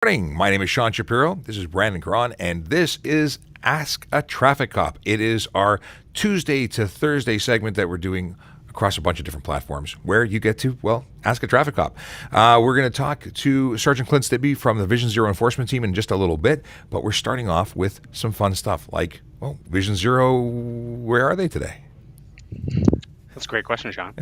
Morning. My name is Sean Shapiro. This is Brandon Caron, and this is Ask a Traffic Cop. It is our Tuesday to Thursday segment that we're doing across a bunch of different platforms where you get to, well, ask a traffic cop. We're going to talk to Sergeant Clint Stibbe from the Vision Zero enforcement team in just a little bit, but we're starting off with some fun stuff like, well, Vision Zero, where are they today? That's a great question, Sean.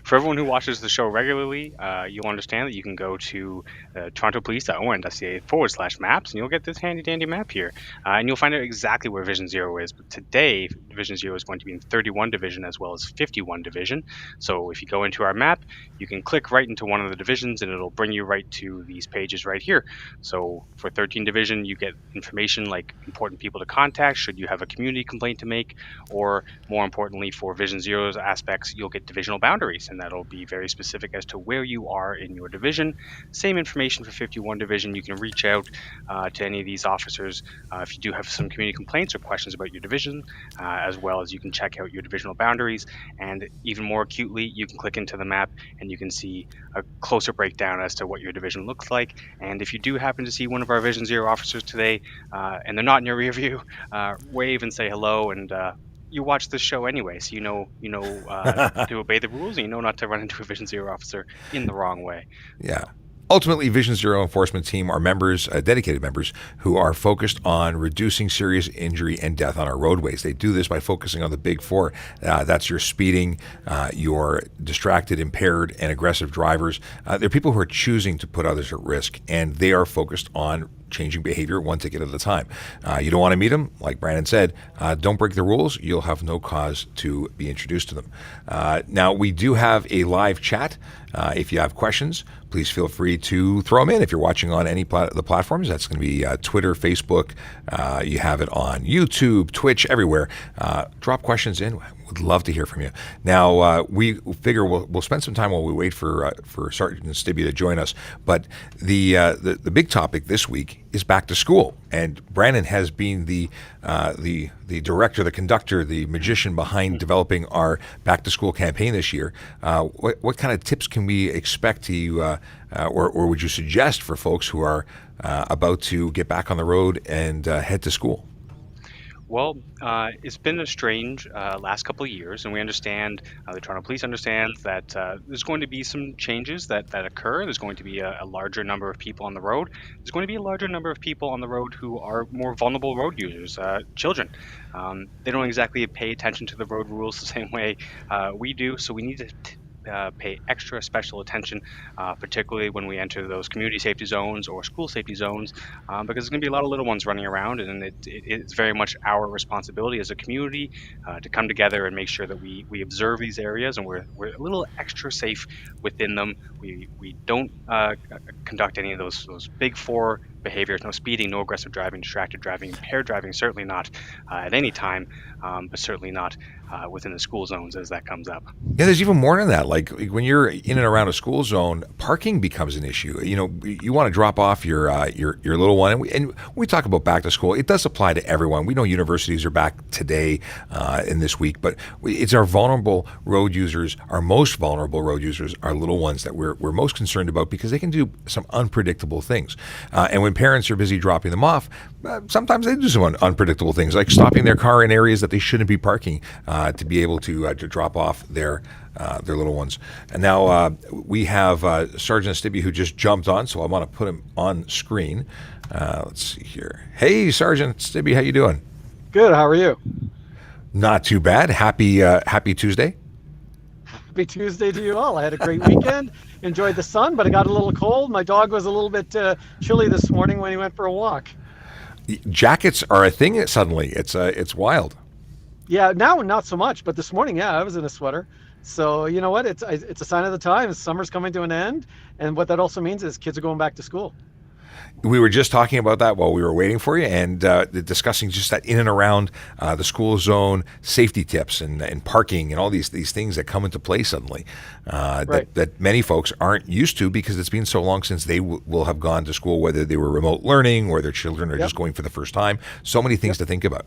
For everyone who watches the show regularly, you'll understand that you can go to torontopolice.on.ca/maps, and you'll get this handy dandy map here. And you'll find out exactly where Vision Zero is. But today, Vision Zero is going to be in 31 Division as well as 51 Division. So if you go into our map, you can click right into one of the divisions, and it'll bring you right to these pages right here. So for 13 Division, you get information like important people to contact should you have a community complaint to make, or more importantly, for Vision Zero's aspects, you'll get divisional boundaries, and that'll be very specific as to where you are in your division. Same information for 51 Division. You can reach out to any of these officers if you do have some community complaints or questions about your division, as well as you can check out your divisional boundaries. And even more acutely, you can click into the map and you can see a closer breakdown as to what your division looks like. And if you do happen to see one of our Vision Zero officers today and they're not in your rear view, wave and say hello, and you watch this show anyway, so you know to obey the rules, and you know not to run into a Vision Zero officer in the wrong way. Yeah. Ultimately, Vision Zero enforcement team are members, dedicated members, who are focused on reducing serious injury and death on our roadways. They do this by focusing on the big four. That's your speeding, your distracted, impaired, and aggressive drivers. They're people who are choosing to put others at risk, and they are focused on changing behavior one ticket at a time. You don't want to meet them, like Brandon said. Don't break the rules. You'll have no cause to be introduced to them. Now, we do have a live chat. If you have questions, please feel free to throw them in. If you're watching on any the platforms, that's going to be Twitter, Facebook. You have it on YouTube, Twitch, everywhere. Drop questions in. Would love to hear from you. Now, we figure we'll spend some time while we wait for Sergeant Stibbe to join us. But the big topic this week is back to school, and Brandon has been the director, the conductor, the magician behind developing our back to school campaign this year. What kind of tips can we expect to you, or would you suggest for folks who are about to get back on the road and head to school? Well, it's been a strange last couple of years, and we understand, the Toronto Police understands that there's going to be some changes that occur. There's going to be a larger number of people on the road. There's going to be a larger number of people on the road who are more vulnerable road users, children. They don't exactly pay attention to the road rules the same way we do, so we need to pay extra special attention, particularly when we enter those community safety zones or school safety zones, because there's going to be a lot of little ones running around, and it's very much our responsibility as a community to come together and make sure that we observe these areas and we're a little extra safe within them. We don't conduct any of those big four behaviors: no speeding, no aggressive driving, distracted driving, impaired driving, certainly not at any time, but certainly not within the school zones as that comes up. Yeah, there's even more than that. Like when you're in and around a school zone, parking becomes an issue. You know, you want to drop off your little one, and we talk about back to school. It does apply to everyone. We know universities are back today in this week, but it's our vulnerable road users, our most vulnerable road users, our little ones that we're most concerned about because they can do some unpredictable things. And when parents are busy dropping them off, sometimes they do some unpredictable things, like stopping their car in areas that they shouldn't be parking to be able to drop off their little ones. And now we have Sergeant Stibbe, who just jumped on, so I want to put him on screen. Let's see here. Hey, Sergeant Stibbe, how you doing? Good. How are you? Not too bad. Happy Tuesday. Happy Tuesday to you all. I had a great weekend. Enjoyed the sun, but it got a little cold. My dog was a little bit chilly this morning when he went for a walk. Jackets are a thing suddenly. It's wild. Yeah, now not so much, but this morning, yeah, I was in a sweater. So you know what? It's a sign of the times. Summer's coming to an end, and what that also means is kids are going back to school. We were just talking about that while we were waiting for you, and discussing just that in and around the school zone safety tips and parking and all these things that come into play suddenly Right. that many folks aren't used to because it's been so long since they will have gone to school, whether they were remote learning or their children are Yep. just going for the first time. So many things to think about.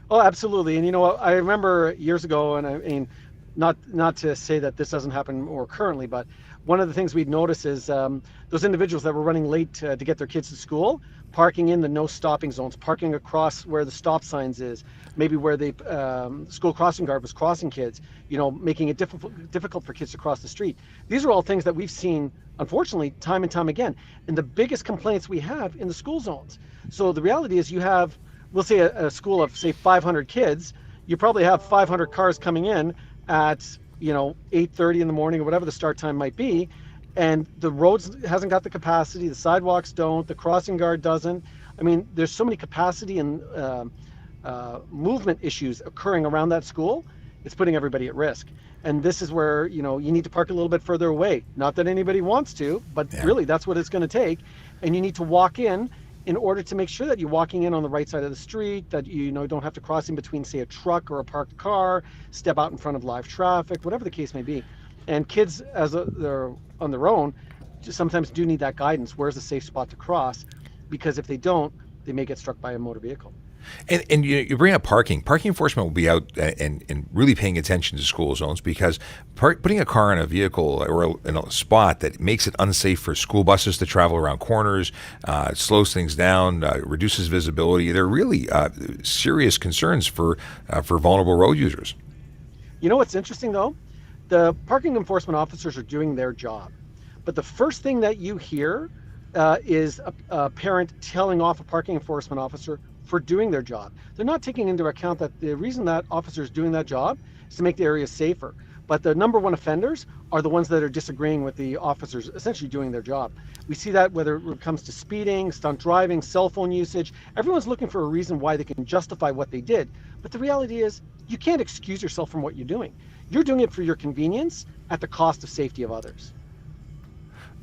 Oh, absolutely. And you know what? I remember years ago, and I mean, not to say that this doesn't happen more currently, but one of the things we'd notice is those individuals that were running late to get their kids to school, parking in the no stopping zones, parking across where the stop signs is, maybe where the school crossing guard was crossing kids, making it difficult for kids to cross the street. These are all things that we've seen, unfortunately, time and time again. And the biggest complaints we have in the school zones. So the reality is you have, we'll say a school of, say, 500 kids, you probably have 500 cars coming in at 8:30 in the morning or whatever the start time might be, and the roads hasn't got the capacity, the sidewalks don't, the crossing guard doesn't. I mean, there's so many capacity and movement issues occurring around that school. It's putting everybody at risk. And this is where you need to park a little bit further away. Not that anybody wants to, but really that's what it's going to take. And you need to walk in order to make sure that you're walking in on the right side of the street, that you don't have to cross in between, say, a truck or a parked car, step out in front of live traffic, whatever the case may be. And kids, as they're on their own, just sometimes do need that guidance. Where's a safe spot to cross? Because if they don't, they may get struck by a motor vehicle. And you bring up parking. Parking enforcement will be out and really paying attention to school zones, because putting a car in a vehicle or in a spot that makes it unsafe for school buses to travel around corners, slows things down, reduces visibility. They're really serious concerns for vulnerable road users. You know what's interesting, though? The parking enforcement officers are doing their job. But the first thing that you hear is a parent telling off a parking enforcement officer for doing their job. They're not taking into account that the reason that officer is doing that job is to make the area safer. But the number one offenders are the ones that are disagreeing with the officers essentially doing their job. We see that whether it comes to speeding, stunt driving, cell phone usage. Everyone's looking for a reason why they can justify what they did. But the reality is you can't excuse yourself from what you're doing. You're doing it for your convenience at the cost of safety of others.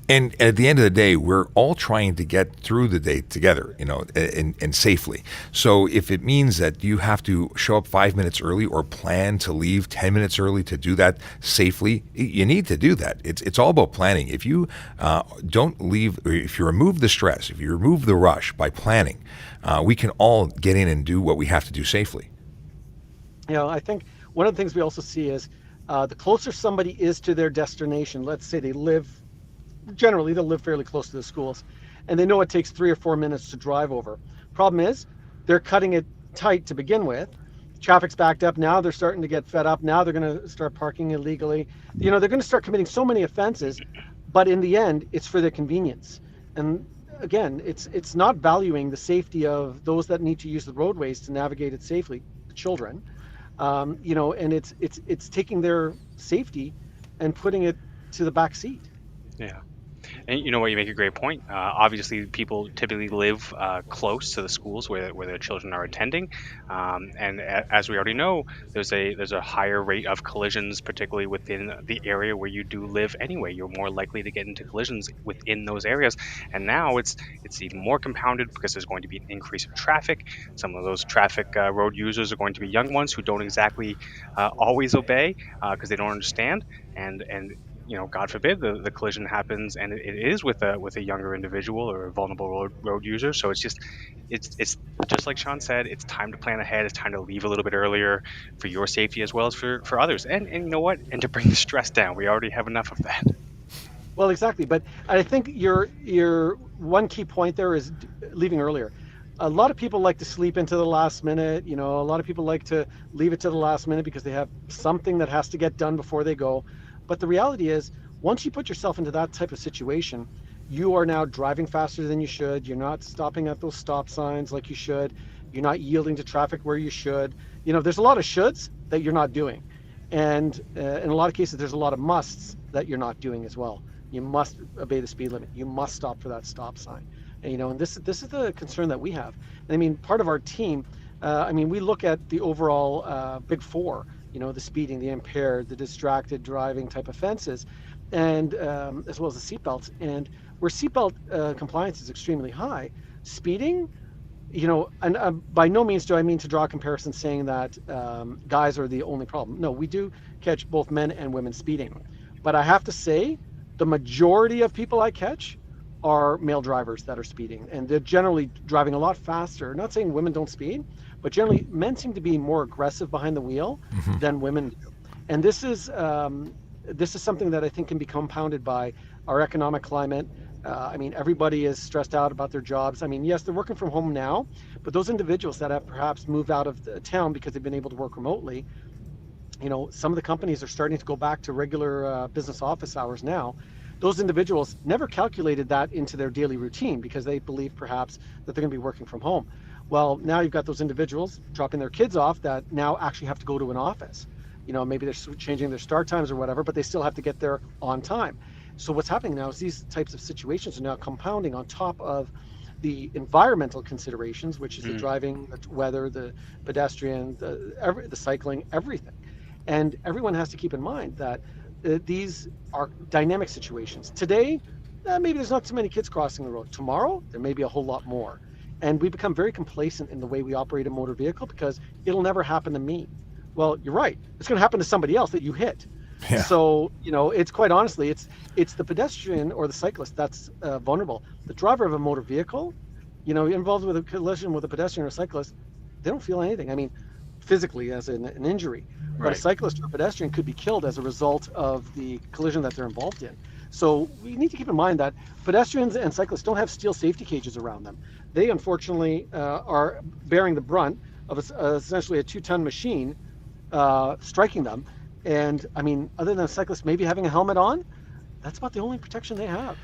And at the end of the day, we're all trying to get through the day together, and safely. So if it means that you have to show up 5 minutes early or plan to leave 10 minutes early to do that safely, you need to do that. It's all about planning. If you don't leave, if you remove the stress, if you remove the rush by planning, we can all get in and do what we have to do safely. I think one of the things we also see is the closer somebody is to their destination, let's say they'll live fairly close to the schools, and they know it takes 3 or 4 minutes to drive over. Problem is, they're cutting it tight to begin with. Traffic's backed up. Now they're starting to get fed up. Now they're going to start parking illegally. They're going to start committing so many offenses, but in the end, it's for their convenience. And again, it's not valuing the safety of those that need to use the roadways to navigate it safely, the children. And it's taking their safety and putting it to the back seat. Yeah. And you make a great point. Obviously, people typically live close to the schools where their children are attending, and as we already know, there's a higher rate of collisions, particularly within the area where you do live. Anyway, you're more likely to get into collisions within those areas, and now it's even more compounded because there's going to be an increase in traffic. Some of those traffic road users are going to be young ones who don't exactly always obey because they don't understand, and God forbid the collision happens and it is with a younger individual or a vulnerable road user. So it's just like Sean said, it's time to plan ahead. It's time to leave a little bit earlier for your safety as well as for others. And you know what? And to bring the stress down. We already have enough of that. Well, exactly. But I think your one key point there is leaving earlier. A lot of people like to sleep into the last minute. A lot of people like to leave it to the last minute because they have something that has to get done before they go. But the reality is, once you put yourself into that type of situation, you are now driving faster than you should. You're not stopping at those stop signs like you should. You're not yielding to traffic where you should. There's a lot of shoulds that you're not doing. And in a lot of cases, there's a lot of musts that you're not doing as well. You must obey the speed limit. You must stop for that stop sign. And this is the concern that we have. And I mean, part of our team, we look at the overall big four, the speeding, the impaired, the distracted driving type offenses, and as well as the seatbelts. And where seatbelt compliance is extremely high, speeding, and by no means do I mean to draw a comparison saying that guys are the only problem. No, we do catch both men and women speeding. But I have to say, the majority of people I catch are male drivers that are speeding, and they're generally driving a lot faster. Not saying women don't speed, but generally men seem to be more aggressive behind the wheel than women do. And this is this is something that I think can be compounded by our economic climate. I mean, everybody is stressed out about their jobs. I mean, yes, they're working from home now, but those individuals that have perhaps moved out of the town because they've been able to work remotely, some of the companies are starting to go back to regular business office hours now. Those individuals never calculated that into their daily routine because they believe perhaps that they're going to be working from home. Well, now you've got those individuals dropping their kids off that now actually have to go to an office. Maybe they're changing their start times or whatever, but they still have to get there on time. So what's happening now is these types of situations are now compounding on top of the environmental considerations, which is the driving, the weather, the pedestrian, the cycling, everything. And everyone has to keep in mind that these are dynamic situations. Today, maybe there's not so many kids crossing the road. Tomorrow, there may be a whole lot more. And we become very complacent in the way we operate a motor vehicle because it'll never happen to me. Well, you're right. It's going to happen to somebody else that you hit. Yeah. So, it's quite honestly, it's the pedestrian or the cyclist that's vulnerable. The driver of a motor vehicle, involved with a collision with a pedestrian or a cyclist, they don't feel anything. I mean, physically as an injury. Right. But a cyclist or a pedestrian could be killed as a result of the collision that they're involved in. So we need to keep in mind that pedestrians and cyclists don't have steel safety cages around them. They unfortunately are bearing the brunt of essentially a 2-ton machine striking them. And I mean, other than a cyclist maybe having a helmet on, that's about the only protection they have.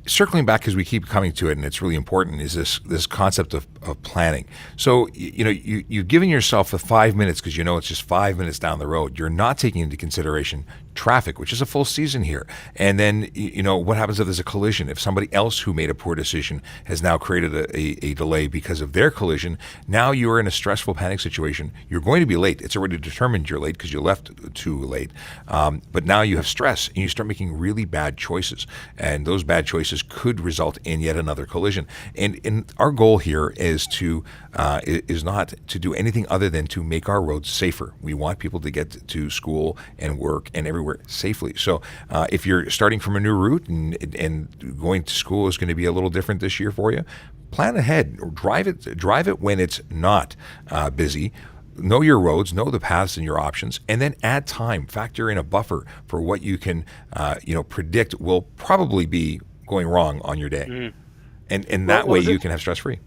Circling back, because we keep coming to it, and it's really important, is this concept of planning. So you've given yourself the 5 minutes because it's just 5 minutes down the road. You're not taking into consideration traffic, which is a full season here. And then what happens if there's a collision? If somebody else who made a poor decision has now created a delay because of their collision, now you are in a stressful panic situation. You're going to be late. It's already determined you're late because you left too late. But now you have stress and you start making really bad choices, and those bad choices could result in yet another collision. And our goal here is not to do anything other than to make our roads safer. We want people to get to school and work and everywhere safely. So if you're starting from a new route and going to school is going to be a little different this year for you, plan ahead. Drive it when it's not busy. Know your roads, know the paths and your options, and then add time. Factor in a buffer for what you can predict will probably be going wrong on your day. And that way you can have stress-free.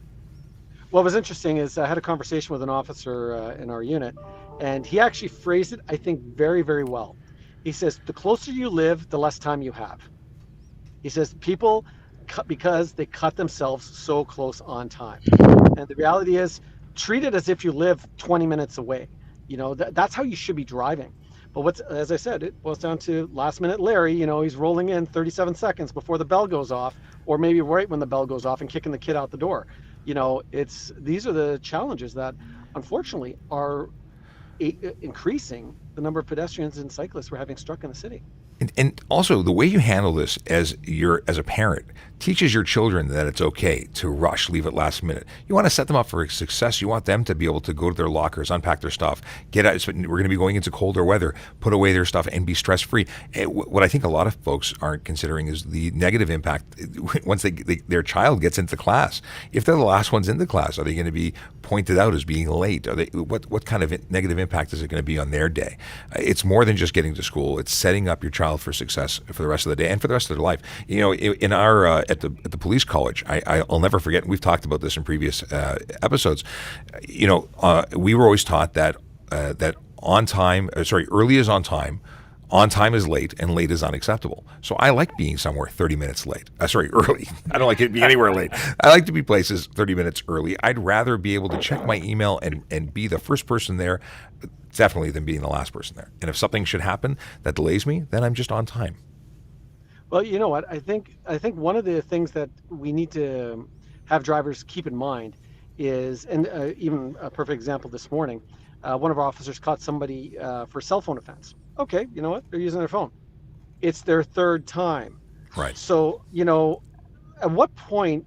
What was interesting is I had a conversation with an officer in our unit, and he actually phrased it, I think, very, very well. He says, the closer you live, the less time you have. He says, people cut because they cut themselves so close on time. And the reality is, treat it as if you live 20 minutes away. That's how you should be driving. But as I said, it boils down to last minute Larry, he's rolling in 37 seconds before the bell goes off, or maybe right when the bell goes off and kicking the kid out the door. These are the challenges that unfortunately are increasing the number of pedestrians and cyclists we're having struck in the city. And also the way you handle this as a parent teaches your children that it's okay to rush, leave it last minute. You want to set them up for success. You want them to be able to go to their lockers, unpack their stuff, get out. We're going to be going into colder weather, put away their stuff and be stress-free. What I think a lot of folks aren't considering is the negative impact once their child gets into class. If they're the last ones into class, are they going to be pointed out as being late? What kind of negative impact is it going to be on their day? It's more than just getting to school. It's setting up your child for success for the rest of the day and for the rest of their life. In our at the police college, I'll never forget, and we've talked about this in previous episodes. We were always taught that early is on time is late, and late is unacceptable. So I like being somewhere 30 minutes late. Early. I don't like it being anywhere late. I like to be places 30 minutes early. I'd rather be able to check my email and be the first person there, definitely, than being the last person there. And if something should happen that delays me, then I'm just on time. Well, you know what? I think one of the things that we need to have drivers keep in mind is, and even a perfect example this morning, one of our officers caught somebody for cell phone offense. Okay, you know what? They're using their phone. It's their third time. Right. So, at what point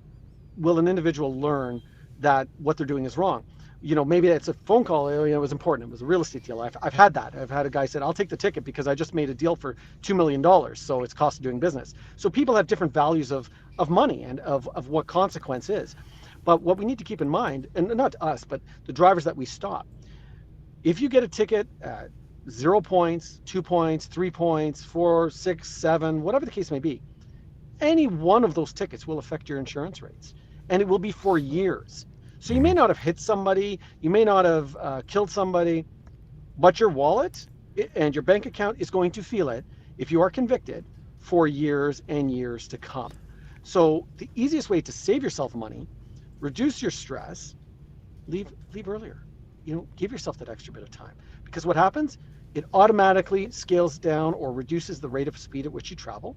will an individual learn that what they're doing is wrong? Maybe it's a phone call, it was important. It was a real estate deal. I've had that. I've had a guy said, I'll take the ticket because I just made a deal for $2 million. So it's cost of doing business. So people have different values of money and of what consequence is. But what we need to keep in mind, and not us, but the drivers that we stop, if you get a ticket, 0 points, 2 points, 3 points, 4, 6, 7, whatever the case may be, any one of those tickets will affect your insurance rates, and it will be for years. So you may not have hit somebody, you may not have killed somebody, but your wallet and your bank account is going to feel it if you are convicted for years and years to come. So the easiest way to save yourself money, reduce your stress, leave earlier. Give yourself that extra bit of time, because what happens, it automatically scales down or reduces the rate of speed at which you travel,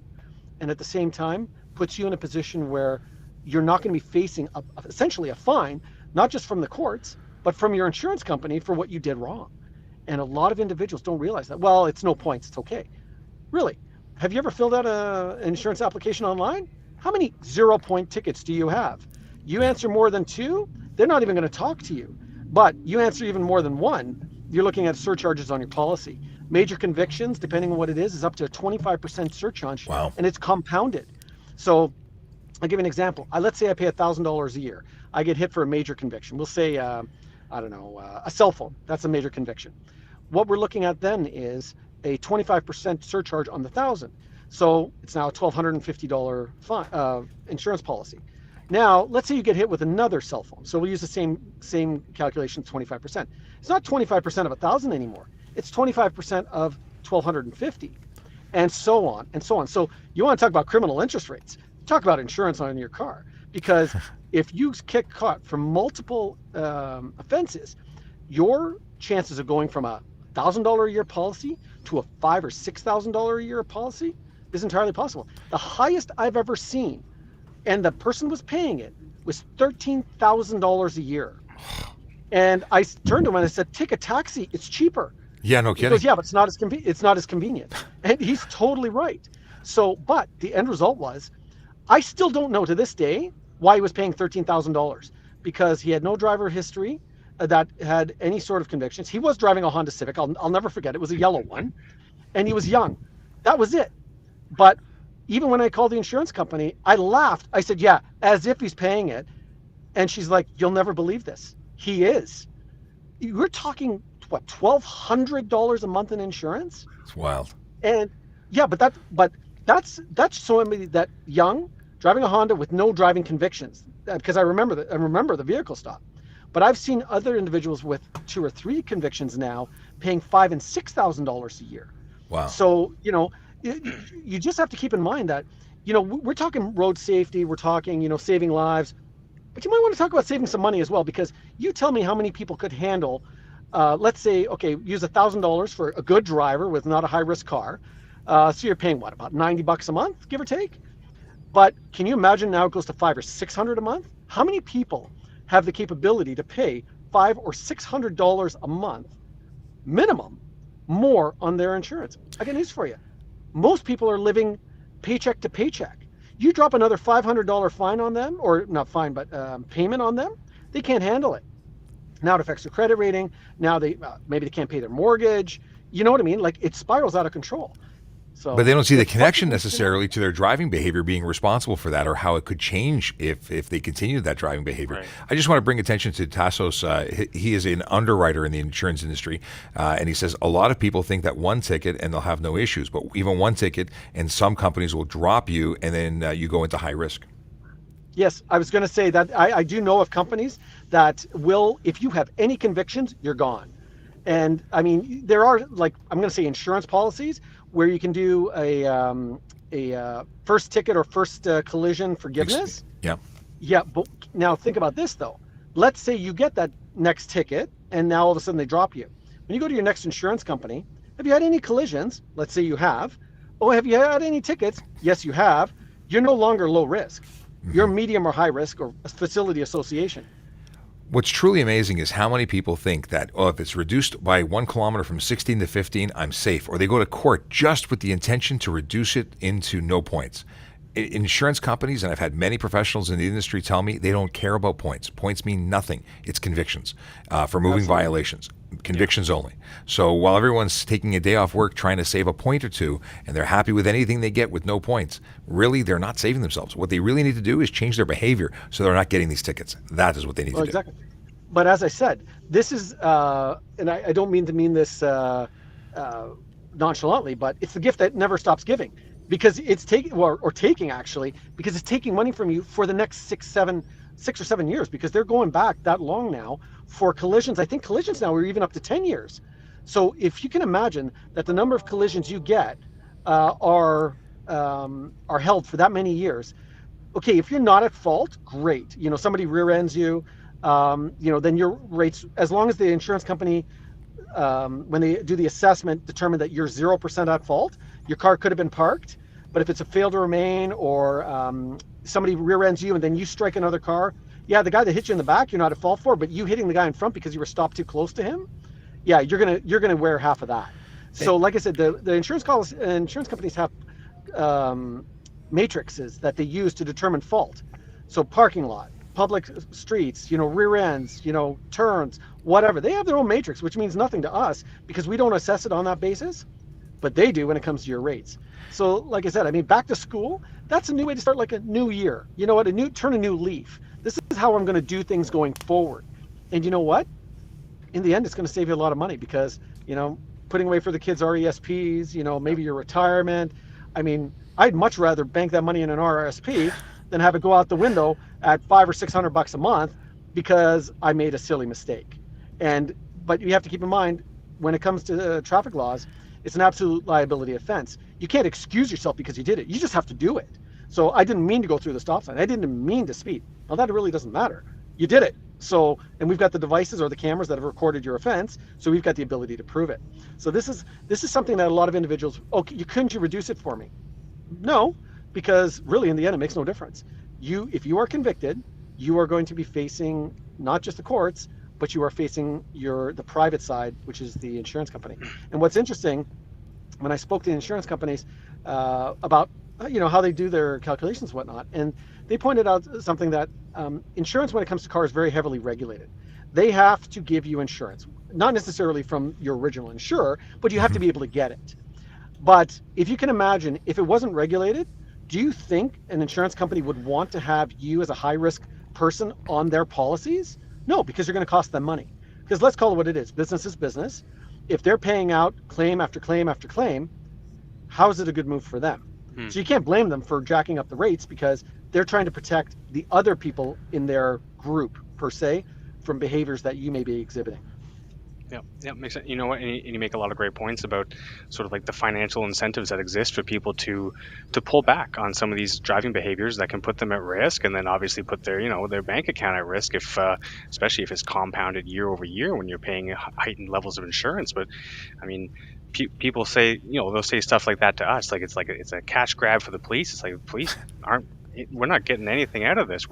and at the same time puts you in a position where you're not going to be facing essentially a fine, not just from the courts, but from your insurance company for what you did wrong. And a lot of individuals don't realize that. Well, it's no points, it's okay. Really? Have you ever filled out an insurance application online? How many 0-point tickets do you have? You answer more than 2, they're not even going to talk to you. But you answer even more than 1, you're looking at surcharges on your policy. Major convictions, depending on what it is up to a 25% surcharge. Wow. And it's compounded. So I'll give you an example. Let's say I pay $1,000 a year. I get hit for a major conviction. We'll say, a cell phone. That's a major conviction. What we're looking at then is a 25% surcharge on the 1,000. So it's now a $1,250 insurance policy. Now, let's say you get hit with another cell phone. So we'll use the same calculation, 25%. It's not 25% of 1,000 anymore. It's 25% of 1,250, and so on and so on. So you want to talk about criminal interest rates? Talk about insurance on your car, because if you get caught for multiple offenses, your chances of going from a $1,000 a year policy to a $5,000 or $6,000 a year policy is entirely possible. The highest I've ever seen, and the person was paying it, was $13,000 a year. And I turned to him and I said, "Take a taxi. It's cheaper." Yeah, no kidding. He goes, "Yeah, but it's not as convenient." And he's totally right. So, but the end result was, I still don't know to this day why he was paying $13,000, because he had no driver history that had any sort of convictions. He was driving a Honda Civic. I'll never forget. It was a yellow one, and he was young. That was it. But even when I called the insurance company, I laughed. I said, "Yeah, as if he's paying it." And she's like, "You'll never believe this. He is." You're talking, what, $1,200 a month in insurance? It's wild. And yeah, but that's somebody that young, driving a Honda with no driving convictions, because I remember the vehicle stop. But I've seen other individuals with 2 or 3 convictions now paying $5,000 and $6,000 a year. Wow. So you just have to keep in mind that we're talking road safety, we're talking saving lives, but you might want to talk about saving some money as well, because you tell me how many people could handle, let's say, okay, use $1,000 for a good driver with not a high risk car. So you're paying what, about $90 a month, give or take? But can you imagine now it goes to $500 or $600 a month? How many people have the capability to pay $500 or $600 a month minimum more on their insurance? I got news for you. Most people are living paycheck to paycheck. You drop another $500 fine on them, or not fine, but payment on them, they can't handle it. Now it affects their credit rating. Now maybe they can't pay their mortgage. You know what I mean? Like, it spirals out of control. So, but they don't see the connection necessarily to their driving behavior being responsible for that, or how it could change if they continue that driving behavior. Right. I just want to bring attention to Tassos. He is an underwriter in the insurance industry, and he says a lot of people think that one ticket and they'll have no issues, but even one ticket and some companies will drop you, and then you go into high risk. Yes, I was going to say that I do know of companies that will, if you have any convictions, you're gone. And I mean, there are, like, I'm going to say insurance policies where you can do a first ticket or first collision forgiveness. Yeah. Yeah, but now think about this though. Let's say you get that next ticket and now all of a sudden they drop you. When you go to your next insurance company, have you had any collisions? Let's say you have. Oh, have you had any tickets? Yes, you have. You're no longer low risk. You're medium or high risk, or a facility association. What's truly amazing is how many people think that, if it's reduced by 1 kilometer from 16 to 15, I'm safe. Or they go to court just with the intention to reduce it into no points. Insurance companies, and I've had many professionals in the industry tell me, they don't care about points. Points mean nothing. It's convictions for moving violations. Convictions only. So while everyone's taking a day off work trying to save a point or two, and they're happy with anything they get with no points, really, they're not saving themselves. What they really need to do is change their behavior so they're not getting these tickets. That is what they need to do. But as I said, this is, and I don't mean this nonchalantly, but it's the gift that never stops giving, because it's taking, or taking actually, because it's taking money from you for the next 6 or 7 years, because they're going back that long now for collisions. I think collisions now are even up to 10 years. So if you can imagine that the number of collisions you get are held for that many years. Okay, if you're not at fault, great. Somebody rear ends you, then your rates, as long as the insurance company, when they do the assessment, determine that you're 0% at fault, your car could have been parked. But if it's a fail to remain, or somebody rear ends you and then you strike another car, yeah, the guy that hit you in the back, you're not at fault for, but you hitting the guy in front because you were stopped too close to him, yeah, you're gonna wear half of that. So, like I said, the insurance companies have matrices that they use to determine fault. So parking lot, public streets, rear ends, turns, whatever. They have their own matrix, which means nothing to us because we don't assess it on that basis, but they do when it comes to your rates. So, like I said, I mean, back to school, that's a new way to start, like a new year. You know what? Turn a new leaf. This is how I'm going to do things going forward. And you know what? In the end, it's going to save you a lot of money because, putting away for the kids' RESPs, maybe your retirement. I mean, I'd much rather bank that money in an RRSP than have it go out the window at $500 or $600 a month because I made a silly mistake. But you have to keep in mind, when it comes to traffic laws, it's an absolute liability offense. You can't excuse yourself because you did it. You just have to do it. So I didn't mean to go through the stop sign. I didn't mean to speed. Well, that really doesn't matter. You did it. So, and we've got the devices or the cameras that have recorded your offense, so we've got the ability to prove it. So this is something that a lot of individuals, couldn't you reduce it for me? No, because really in the end it makes no difference. If you are convicted, you are going to be facing not just the courts, but you are facing the private side, which is the insurance company. And what's interesting, when I spoke to the insurance companies about how they do their calculations and whatnot, and they pointed out something that insurance, when it comes to cars, is very heavily regulated. They have to give you insurance, not necessarily from your original insurer, but you have to be able to get it. But if you can imagine, if it wasn't regulated, do you think an insurance company would want to have you as a high-risk person on their policies? No, because you're going to cost them money. Because let's call it what it is. Business is business. If they're paying out claim after claim after claim, how is it a good move for them? So you can't blame them for jacking up the rates because they're trying to protect the other people in their group, per se, from behaviors that you may be exhibiting. Yeah, makes sense. You know what? And you make a lot of great points about sort of like the financial incentives that exist for people to pull back on some of these driving behaviors that can put them at risk, and then obviously put their bank account at risk if, especially if it's compounded year over year when you're paying heightened levels of insurance. But I mean, people say, they'll say stuff like that to us, like it's a cash grab for the police. It's like the police we're not getting anything out of this.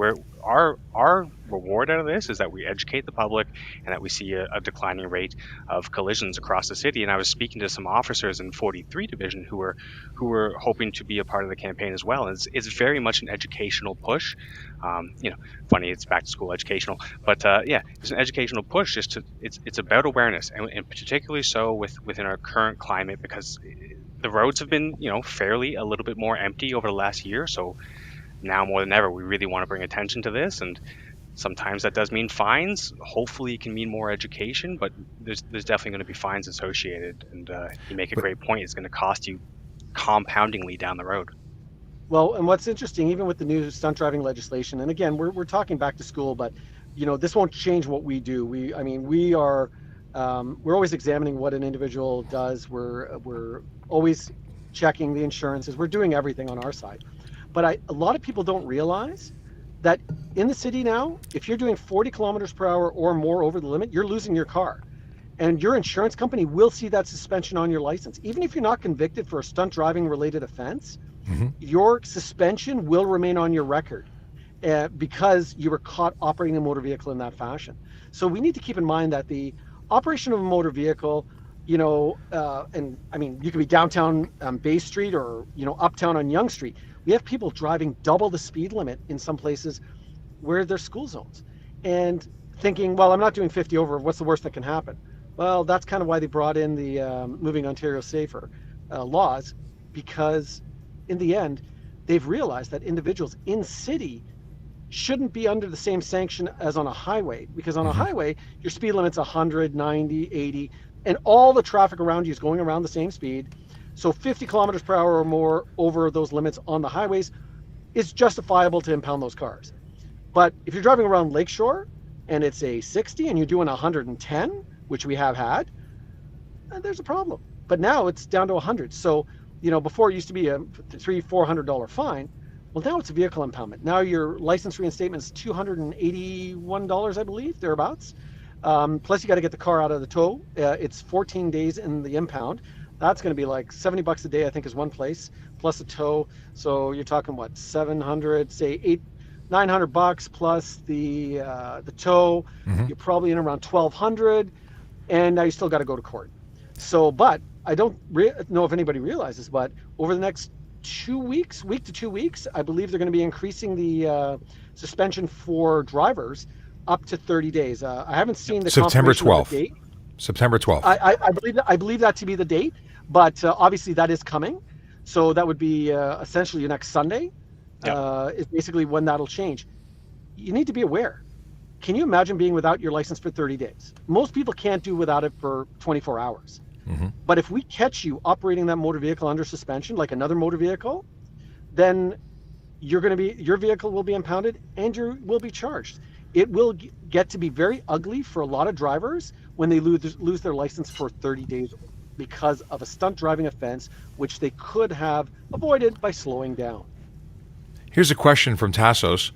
Our reward out of this is that we educate the public and that we see a declining rate of collisions across the city. And I was speaking to some officers in 43 Division who were hoping to be a part of the campaign as well. And it's very much an educational push. Funny, it's back to school educational, but it's an educational push. It's about awareness, and particularly so within our current climate, because the roads have been fairly a little bit more empty over the last year. So now more than ever, we really want to bring attention to this, and sometimes that does mean fines. Hopefully it can mean more education, but there's definitely going to be fines associated, and you make a great point. It's going to cost you compoundingly down the road. Well, and what's interesting, even with the new stunt driving legislation, and again, we're talking back to school, but this won't change what we do. We are we're always examining what an individual does. We're always checking the insurances. We're doing everything on our side. But a lot of people don't realize that in the city now, if you're doing 40 kilometers per hour or more over the limit, you're losing your car. And your insurance company will see that suspension on your license. Even if you're not convicted for a stunt driving related offense, your suspension will remain on your record because you were caught operating a motor vehicle in that fashion. So we need to keep in mind that the operation of a motor vehicle, and I mean, you could be downtown Bay Street or, uptown on Yonge Street. We have people driving double the speed limit in some places where there's school zones and thinking, well, I'm not doing 50 over. What's the worst that can happen? Well, that's kind of why they brought in the Moving Ontario Safer laws, because in the end, they've realized that individuals in city shouldn't be under the same sanction as on a highway, because on a highway, your speed limit's 100, 90, 80. and all the traffic around you is going around the same speed. So 50 kilometers per hour or more over those limits on the highways is justifiable to impound those cars. But if you're driving around Lakeshore and it's a 60 and you're doing 110, which we have had, there's a problem. But now it's down to 100. So, before it used to be a $300-400 fine. Well, now it's a vehicle impoundment. Now your license reinstatement is $281, I believe, thereabouts. Plus you got to get the car out of the tow. It's 14 days in the impound. That's going to be like $70 a day, I think, is one place, plus a tow. So you're talking what, 700, say $900 plus the tow. Mm-hmm. You're probably in around 1,200, and now you still got to go to court. So, but I don't know if anybody realizes, but over the next week to 2 weeks, I believe they're going to be increasing the suspension for drivers up to 30 days. I haven't seen the September confirmation of 12th. the date. September 12th. I believe that to be the date, but obviously that is coming. So that would be essentially next Sunday. Is basically when that'll change. You need to be aware. Can you imagine being without your license for 30 days? Most people can't do without it for 24 hours. Mm-hmm. But if we catch you operating that motor vehicle under suspension, like another motor vehicle, then your vehicle will be impounded and you will be charged. It will get to be very ugly for a lot of drivers when they lose their license for 30 days because of a stunt driving offense, which they could have avoided by slowing down. Here's a question from Tassos.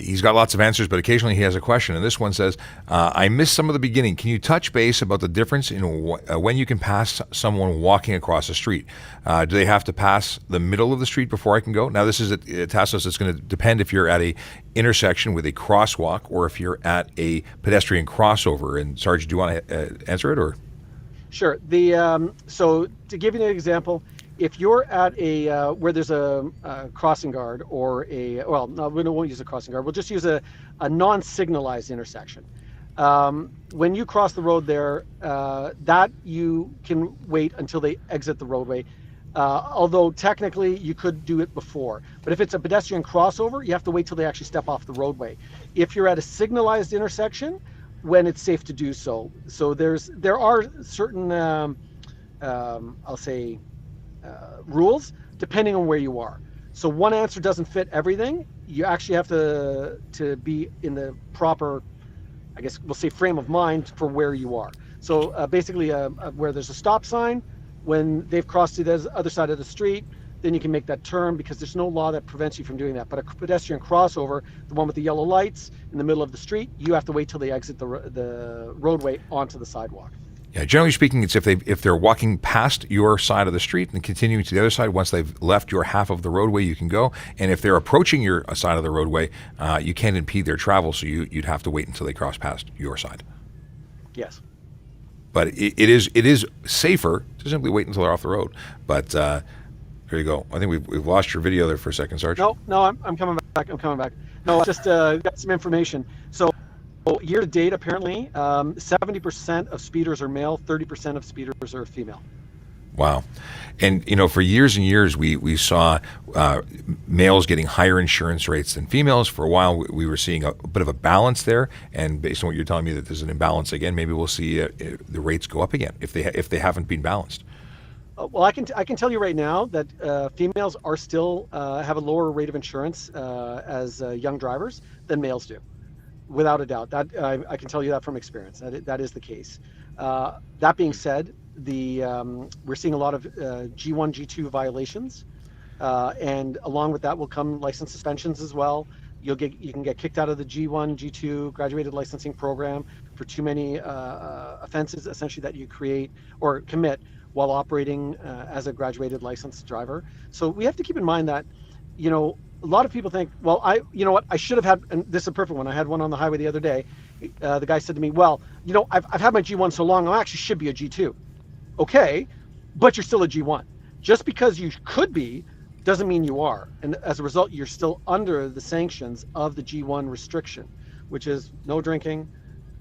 He's got lots of answers, but occasionally he has a question. And this one says, I missed some of the beginning. Can you touch base about the difference in when you can pass someone walking across the street? Do they have to pass the middle of the street before I can go? Now, this is Tassos. It's going to depend if you're at a intersection with a crosswalk or if you're at a pedestrian crossover. And Sarge, do you want to answer it, or? Sure. So to give you an example, if you're at a where there's a crossing guard or no, we won't use a crossing guard. We'll just use a non-signalized intersection. When you cross the road there, that you can wait until they exit the roadway. Although technically you could do it before. But if it's a pedestrian crossover, you have to wait till they actually step off the roadway. If you're at a signalized intersection, when it's safe to do so. So there are certain, I'll say, rules depending on where you are. So one answer doesn't fit everything. You actually have to be in the proper, I guess we'll say, frame of mind for where you are. So basically where there's a stop sign, when they've crossed to the other side of the street, then you can make that turn because there's no law that prevents you from doing that. But a pedestrian crossover, the one with the yellow lights in the middle of the street, you have to wait till they exit the roadway onto the sidewalk. Yeah, generally speaking, it's if they're walking past your side of the street and continuing to the other side. Once they've left your half of the roadway, you can go. And if they're approaching your side of the roadway, you can't impede their travel, so you'd have to wait until they cross past your side. Yes. But it is safer to simply wait until they're off the road. But there you go. I think we've lost your video there for a second, Sarge. No, I'm coming back. No, just got some information. So year to date, apparently, 70% of speeders are male, 30% of speeders are female. Wow. And, for years and years, we saw males getting higher insurance rates than females. For a while, we were seeing a bit of a balance there. And based on what you're telling me that there's an imbalance again, maybe we'll see the rates go up again if they haven't been balanced. Well, I can tell you right now that females are still have a lower rate of insurance as young drivers than males do. Without a doubt, that I can tell you that from experience. That is the case. That being said, we're seeing a lot of G1, G2 violations, and along with that will come license suspensions as well. You can get kicked out of the G1, G2 graduated licensing program for too many offenses, essentially, that you create or commit while operating as a graduated licensed driver. So we have to keep in mind that, a lot of people think, well, I should have had, and this is a perfect one. I had one on the highway the other day. The guy said to me, well, I've had my G1 so long, I actually should be a G2. Okay, but you're still a G1. Just because you could be doesn't mean you are. And as a result, you're still under the sanctions of the G1 restriction, which is no drinking,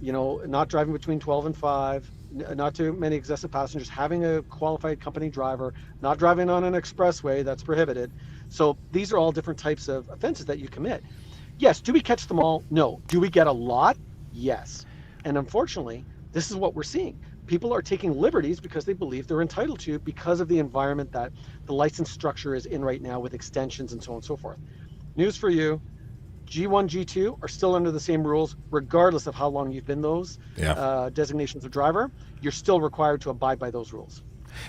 not driving between 12 and 5, not too many excessive passengers, having a qualified company driver, not driving on an expressway, that's prohibited. So these are all different types of offenses that you commit. Yes, do we catch them all? No. Do we get a lot? Yes. And unfortunately, this is what we're seeing. people are taking liberties because they believe they're entitled to because of the environment that the license structure is in right now with extensions and so on and so forth. News for you, G1, G2 are still under the same rules, regardless of how long you've been those designations of driver. You're still required to abide by those rules.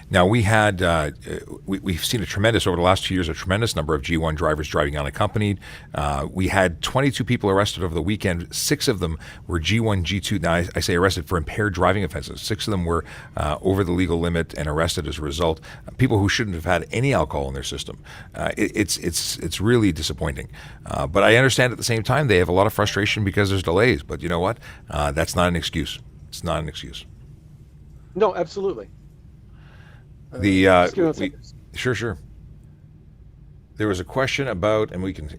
Now, we've seen over the last 2 years, a tremendous number of G1 drivers driving unaccompanied. We had 22 people arrested over the weekend. 6 of them were G1, G2. Now, I say arrested for impaired driving offenses. 6 of them were over the legal limit and arrested as a result. People who shouldn't have had any alcohol in their system. It's really disappointing. But I understand at the same time they have a lot of frustration because there's delays. But you know what? That's not an excuse. It's not an excuse. No, absolutely. Sure. There was a question about, and we can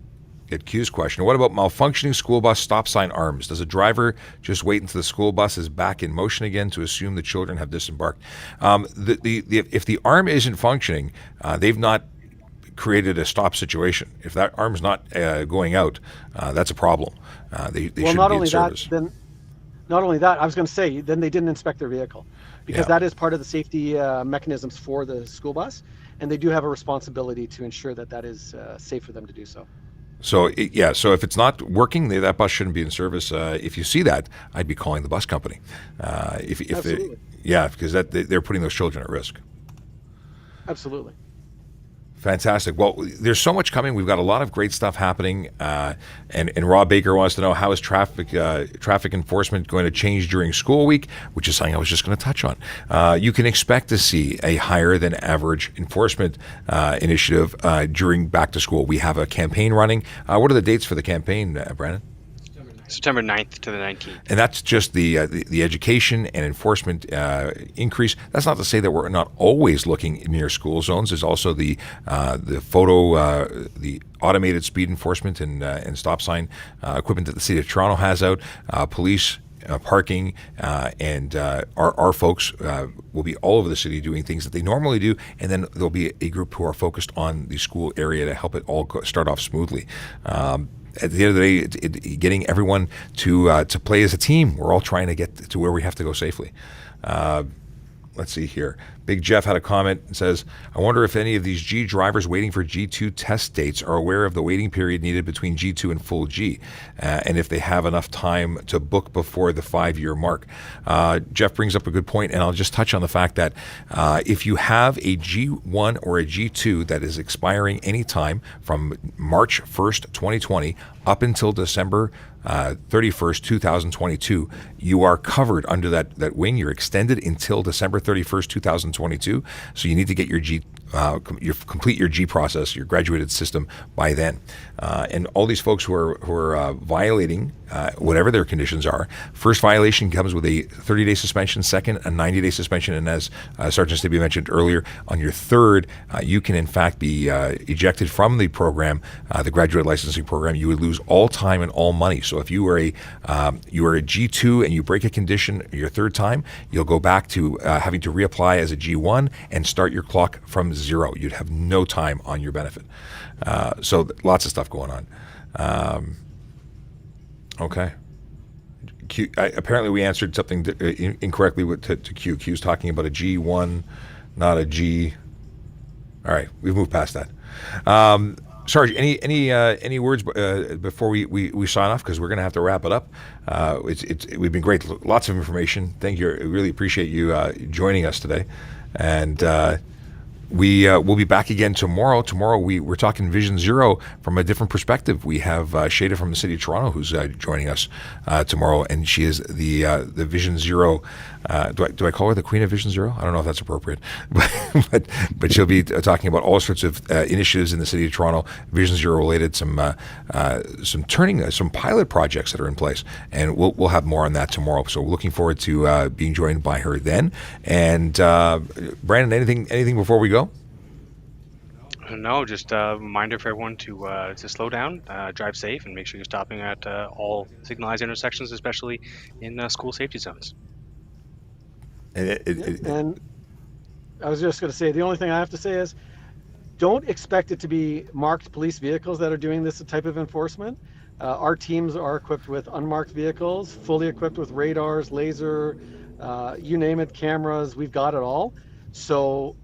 get Q's question. What about malfunctioning school bus stop sign arms? Does a driver just wait until the school bus is back in motion again to assume the children have disembarked? If the arm isn't functioning, they've not created a stop situation. If that arm's not going out, that's a problem. They shouldn't be in service. Not only that, I was going to say, then they didn't inspect their vehicle, because that is part of the safety mechanisms for the school bus, and they do have a responsibility to ensure that that is safe for them to do so. So if it's not working, that bus shouldn't be in service. If you see that, I'd be calling the bus company. Absolutely. Because they're putting those children at risk. Absolutely. Fantastic. Well, there's so much coming. We've got a lot of great stuff happening. And Rob Baker wants to know, how is traffic enforcement going to change during school week, which is something I was just going to touch on. You can expect to see a higher than average enforcement initiative during back to school. We have a campaign running. What are the dates for the campaign, Brandon? September 9th to the 19th. And that's just the education and enforcement increase. That's not to say that we're not always looking near school zones. There's also the automated speed enforcement and stop sign equipment that the City of Toronto has out. Police, parking, and our folks will be all over the city doing things that they normally do, and then there'll be a group who are focused on the school area to help it all start off smoothly. At the end of the day, getting everyone to play as a team. We're all trying to get to where we have to go safely. Let's see here. Big Jeff had a comment and says, I wonder if any of these G drivers waiting for G2 test dates are aware of the waiting period needed between G2 and full G, and if they have enough time to book before the 5-year mark. Jeff brings up a good point, and I'll just touch on the fact that if you have a G1 or a G2 that is expiring anytime from March 1st, 2020 up until December 31st, 2022, you are covered under that wing. You're extended until December 31st, 2022. So you need to get your complete your G process, your graduated system by then. And all these folks who are violating whatever their conditions are, first violation comes with a 30-day suspension, second a 90-day suspension, and as Sergeant Stibbe mentioned earlier, on your third, you can in fact be ejected from the program, the graduate licensing program. You would lose all time and all money. So if you are a G2 and you break a condition your third time, you'll go back to having to reapply as a G1 and start your clock from zero. You'd have no time on your benefit. So lots of stuff going on. Okay. Apparently we answered something incorrectly to Q. Q's talking about a G1, not a G. All right, we've moved past that. Sarge, any words before we sign off, because we're going to have to wrap it up. We've been great, lots of information. Thank you. I really appreciate you joining us today, and we'll be back again tomorrow. Tomorrow we're talking Vision Zero from a different perspective. We have Shada from the City of Toronto who's joining us tomorrow, and she is the Vision Zero. Do I call her the Queen of Vision Zero? I don't know if that's appropriate, but she'll be talking about all sorts of initiatives in the City of Toronto, Vision Zero related, some pilot projects that are in place, and we'll have more on that tomorrow. So we're looking forward to being joined by her then. And Brandon, anything before we go? No, just a reminder for everyone to slow down, drive safe, and make sure you're stopping at all signalized intersections, especially in school safety zones. And I was just going to say, the only thing I have to say is, don't expect it to be marked police vehicles that are doing this type of enforcement. Our teams are equipped with unmarked vehicles, fully equipped with radars, laser you name it, cameras, we've got it all. So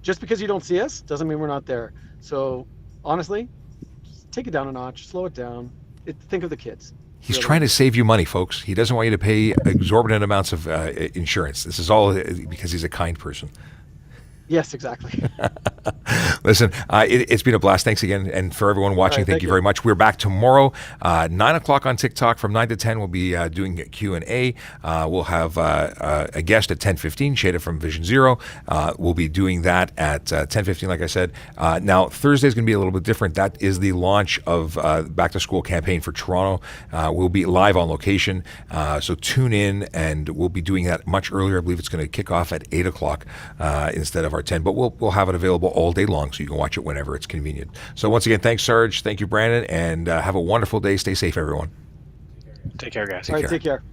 just because you don't see us doesn't mean we're not there. So honestly, take it down a notch, slow it down. Think of the kids. He's really. trying to save you money, folks. He doesn't want you to pay exorbitant amounts of insurance. This is all because he's a kind person. Yes, exactly. Listen, it's been a blast. Thanks again. And for everyone watching, right, thank you very much. We're back tomorrow, 9 o'clock on TikTok. From 9 to 10, we'll be doing Q&A. We'll have a guest at 10:15, Shada from Vision Zero. We'll be doing that at 10:15, like I said. Now, Thursday's going to be a little bit different. That is the launch of Back to School campaign for Toronto. We'll be live on location. So tune in, and we'll be doing that much earlier. I believe it's going to kick off at 8 o'clock instead of our 10. But we'll have it available all day long, so you can watch it whenever it's convenient. So once again, thanks, Sarge. Thank you, Brandon, and have a wonderful day. Stay safe, everyone. Take care, guys. All right, take care.